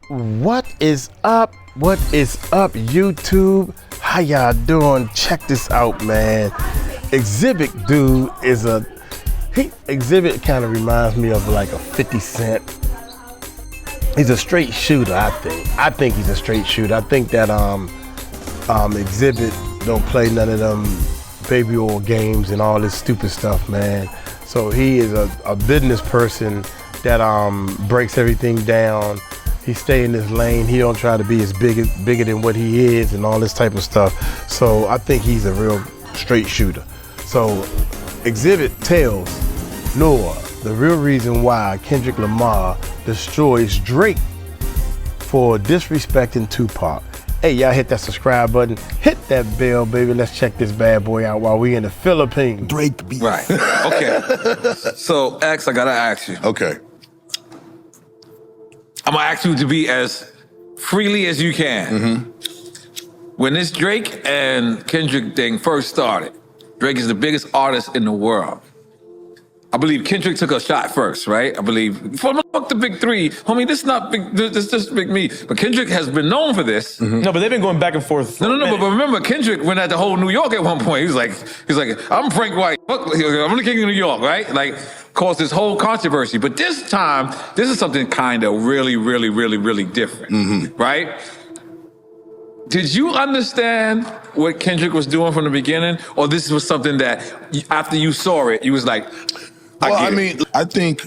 What is up? What is up, YouTube? How y'all doing? Check this out, man. Exhibit dude is Exhibit kind of reminds me of like a 50 Cent. He's a straight shooter, I think. I think he's a straight shooter. I think that Exhibit don't play none of them baby oil games and all this stupid stuff, man. So he is a business person that breaks everything down. He stay in his lane. He don't try to be bigger than what he is and all this type of stuff. So I think he's a real straight shooter. So Exhibit tells Noah the real reason why Kendrick Lamar destroys Drake for disrespecting Tupac. Hey, y'all hit that subscribe button, hit that bell, baby. Let's check this bad boy out while we in the Philippines. Drake beat. Right. Okay. So, X, I gotta ask you. Okay. I'm gonna ask you to be as freely as you can. Mm-hmm. When this Drake and Kendrick thing first started, Drake is the biggest artist in the world. I believe Kendrick took a shot first, right? I believe, fuck the big three. Homie, this is not big, this is just big me. But Kendrick has been known for this. Mm-hmm. No, but they've been going back and forth. No, but remember, Kendrick went at the whole New York at one point. He was like, I'm Frank White. Fuck, I'm the king of New York, right? Like, caused this whole controversy. But this time, this is something kind of really, really, really, really different, right? Did you understand what Kendrick was doing from the beginning? Or this was something that after you saw it, you was like, I think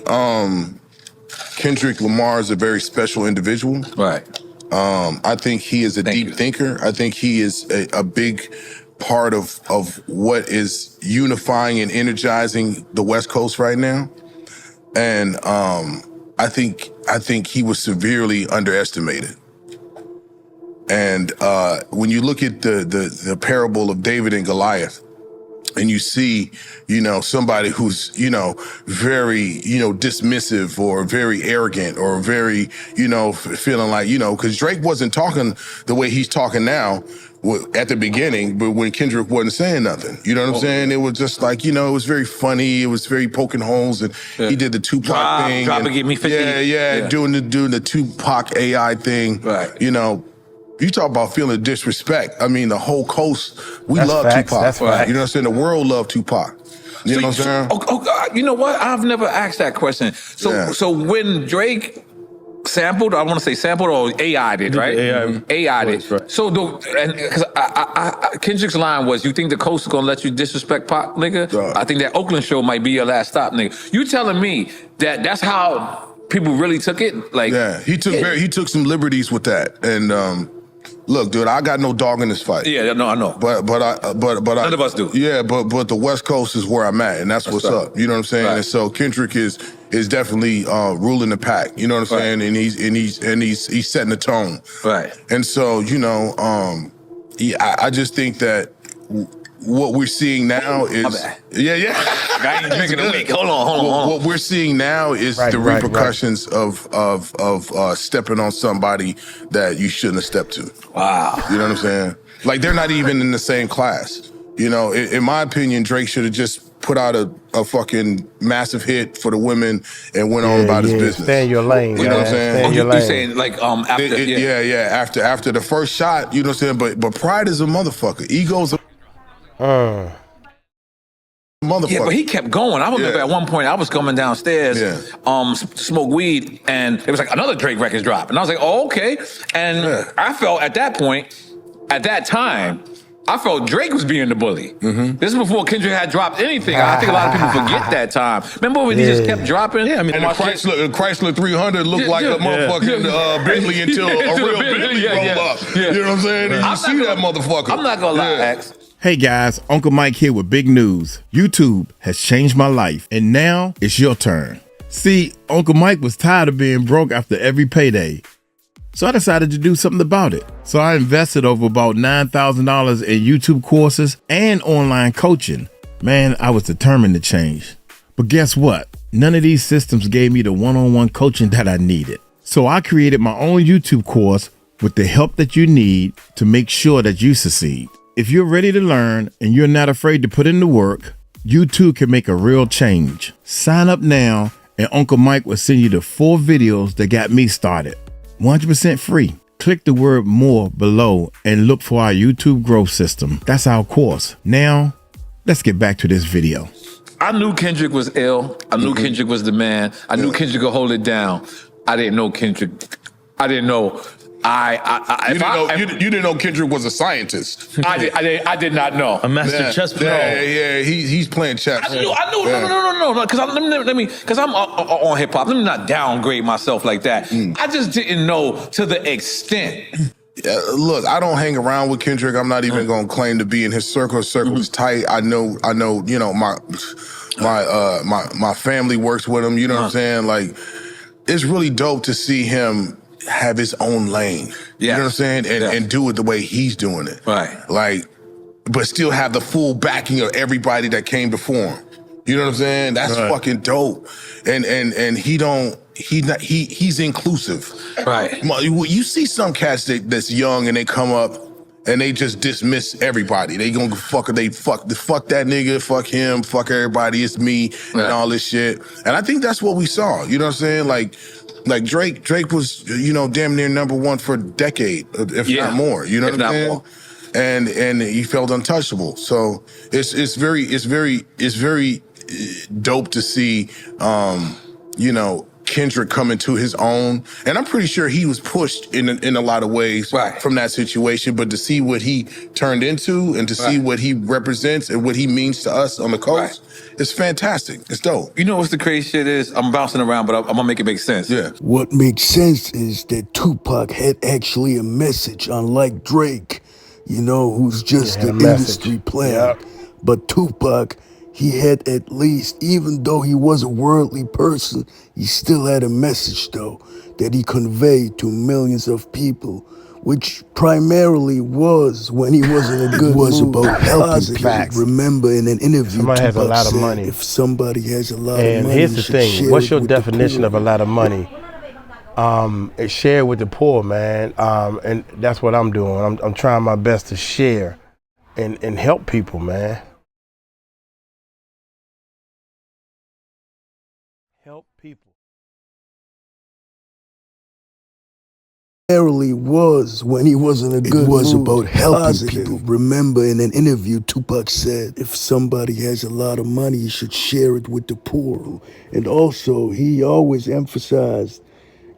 Kendrick Lamar is a very special individual. Right. I think he is a deep thinker. I think he is a big part of what is unifying and energizing the West Coast right now. And I think he was severely underestimated. And when you look at the parable of David and Goliath, and you see, somebody who's, very, dismissive or very arrogant or very, feeling like, because Drake wasn't talking the way he's talking now at the beginning, but when Kendrick wasn't saying nothing, you know what I'm saying? It was just like, it was very funny. It was very poking holes, and he did the Tupac thing. Drop and give me 50. Yeah, doing the Tupac AI thing. Right. You talk about feeling disrespect. I mean, the whole coast, That's love facts. Tupac. That's facts. You know what I'm saying? The world loved Tupac. You know what I'm saying? God, you know what? I've never asked that question. So when Drake sampled, I want to say sampled or AI'd it, right? AI'd it. Right. So because Kendrick's line was, "You think the coast is gonna let you disrespect Pac, nigga? I think that Oakland show might be your last stop, nigga." You telling me that that's how people really took it? Like, yeah, he took some liberties with that, and look, dude, I got no dog in this fight. Yeah, no, I know. But none of us do. Yeah, but the West Coast is where I'm at, and that's what's up. You know what I'm saying? Right. And so Kendrick is definitely ruling the pack. You know what I'm saying? And he's setting the tone. Right. And so I just think that what we're seeing now is I ain't drinking a week. Hold on. What we're seeing now is the repercussions of stepping on somebody that you shouldn't have stepped to. Wow. You know what I'm saying? Like, they're not even in the same class. In my opinion, Drake should have just put out a fucking massive hit for the women and went on about his business. Stay in your lane. You know what I'm saying? Stay in your lane. You're saying like after After the first shot, you know what I'm saying? But pride is a motherfucker. Ego's a motherfucker. Yeah, but he kept going. I remember at one point I was coming downstairs, to smoke weed, and it was like another Drake records drop, and I was like, oh, okay. And I felt at that point, at that time, I felt Drake was being the bully. This is before Kendrick had dropped anything. I think a lot of people forget that time. Remember when he just kept dropping? Yeah, I mean, and the Chrysler 300 looked like a motherfucking Bentley until a real Bentley rolled up. You know what I'm saying? And you see that motherfucker. I'm not gonna lie, X. Hey guys, Uncle Mike here with big news. YouTube has changed my life, and now it's your turn. See, Uncle Mike was tired of being broke after every payday. So I decided to do something about it. So I invested over about $9,000 in YouTube courses and online coaching. Man, I was determined to change. But guess what? None of these systems gave me the one-on-one coaching that I needed. So I created my own YouTube course with the help that you need to make sure that you succeed. If you're ready to learn and you're not afraid to put in the work, you too can make a real change. Sign up now and Uncle Mike will send you the 4 videos that got me started. 100% free. Click the word more below and look for our YouTube growth system. That's our course. Now, let's get back to this video. I knew Kendrick was ill. I knew Kendrick was the man. I knew Kendrick could hold it down. I didn't know Kendrick. I didn't know. You didn't know Kendrick was a scientist. I did not know. A master chess player. Yeah, he's playing chess. I knew. No. Because I'm on hip hop. Let me not downgrade myself like that. I just didn't know to the extent. Look, I don't hang around with Kendrick. I'm not even gonna claim to be in his circle. His circle is tight. I know. You know, my family works with him. You know what I'm saying? Like, it's really dope to see him have his own lane. You know what I'm saying? And do it the way he's doing it. Right. Like, but still have the full backing of everybody that came before him. You know what I'm saying? That's fucking dope. And he's inclusive. Right. You see some cats that's young and they come up and they just dismiss everybody. They gonna fuck that nigga, fuck him, fuck everybody, it's me, and all this shit. And I think that's what we saw. You know what I'm saying? Like Drake was, you know, damn near #1 for a decade, if not more. You know what I'm saying? And he felt untouchable. So it's very dope to see, you know, Kendrick coming to his own. And I'm pretty sure he was pushed in a lot of ways from that situation. But to see what he turned into and to see what he represents and what he means to us on the coast, it's fantastic. It's dope. You know what's the crazy shit is? I'm bouncing around, but I'm gonna make it make sense. Yeah. What makes sense is that Tupac had actually a message, unlike Drake, you know, who's just an industry player. But Tupac, he had at least, even though he was a worldly person, he still had a message, though, that he conveyed to millions of people, which primarily was, when he was in a good mood, about helping people. Remember in an interview, somebody has a lot of said, money. if somebody has a lot of money, and here's the thing, what's your definition of a lot of money? It's share with the poor, man. And that's what I'm doing. I'm trying my best to share and help people, man. Help people. Was when he was in a good mood. It was about helping people. Remember in an interview, Tupac said, if somebody has a lot of money, you should share it with the poor. And also, he always emphasized,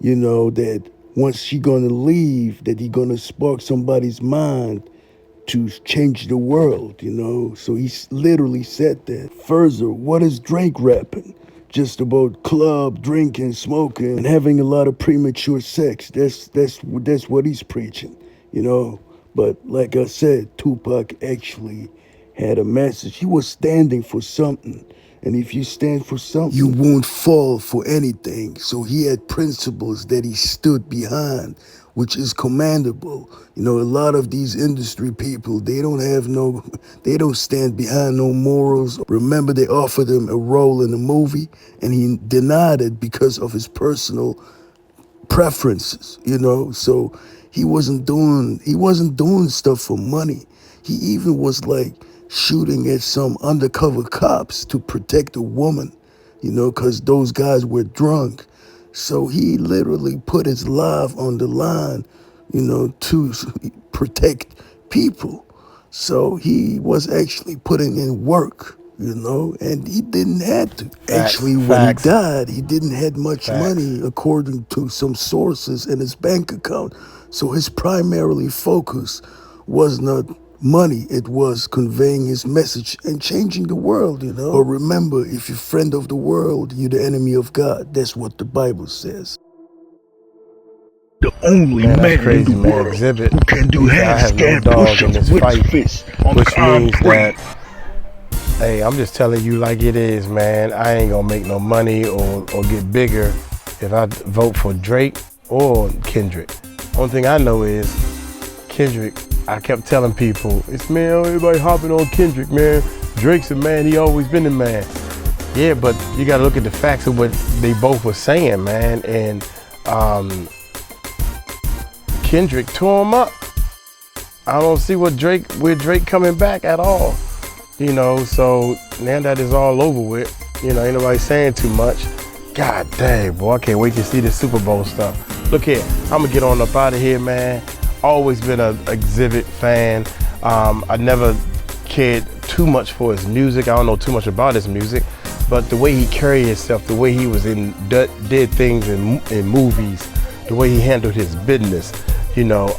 you know, that once she gonna leave, that he gonna spark somebody's mind to change the world, you know? So he literally said that. Further, what is Drake rapping? Just about club, drinking, smoking, and having a lot of premature sex. That's what he's preaching, you know? But like I said, Tupac actually had a message. He was standing for something. And if you stand for something, you won't fall for anything. So he had principles that he stood behind, which is commendable. You know, a lot of these industry people, they don't stand behind no morals. Remember, they offered him a role in a movie and he denied it because of his personal preferences, you know? So he wasn't doing stuff for money. He even was like shooting at some undercover cops to protect a woman, you know, because those guys were drunk. So he literally put his life on the line, you know, to protect people. So he was actually putting in work, you know, and he didn't have to. Actually, when he died, he didn't have much money, according to some sources, in his bank account. So his primarily focus was not money, it was conveying his message and changing the world, you know. But remember, if you're friend of the world, you're the enemy of God. That's what the Bible says. The only man crazy, in the world Exhibit. who can do handstand push-ups with his fist on which the arm means that, hey, I'm just telling you like it is, man. I ain't gonna make no money or get bigger if I vote for Drake or Kendrick. Only thing I know is Kendrick, I kept telling people, it's man, everybody hopping on Kendrick, man. Drake's a man, he always been a man. Yeah, but you gotta look at the facts of what they both were saying, man. And Kendrick tore him up. I don't see where Drake coming back at all. You know, so now that it's all over with, you know, ain't nobody saying too much. God dang, boy, I can't wait to see the Super Bowl stuff. Look here, I'm gonna get on up out of here, man. Always been a Exhibit fan. I never cared too much for his music. I don't know too much about his music, but the way he carried himself, the way he was did things in movies, the way he handled his business, you know,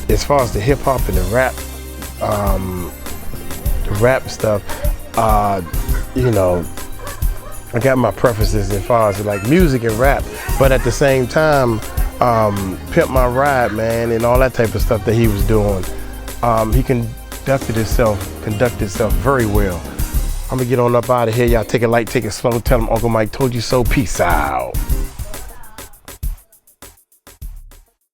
as far as the hip hop and the rap stuff, you know, I got my preferences as far as like music and rap, but at the same time, Pimp My Ride, man, and all that type of stuff that he was doing, he conducted himself very well. I'm gonna get on up out of here. Y'all take it light, take it slow. Tell him Uncle Mike told you so. Peace out.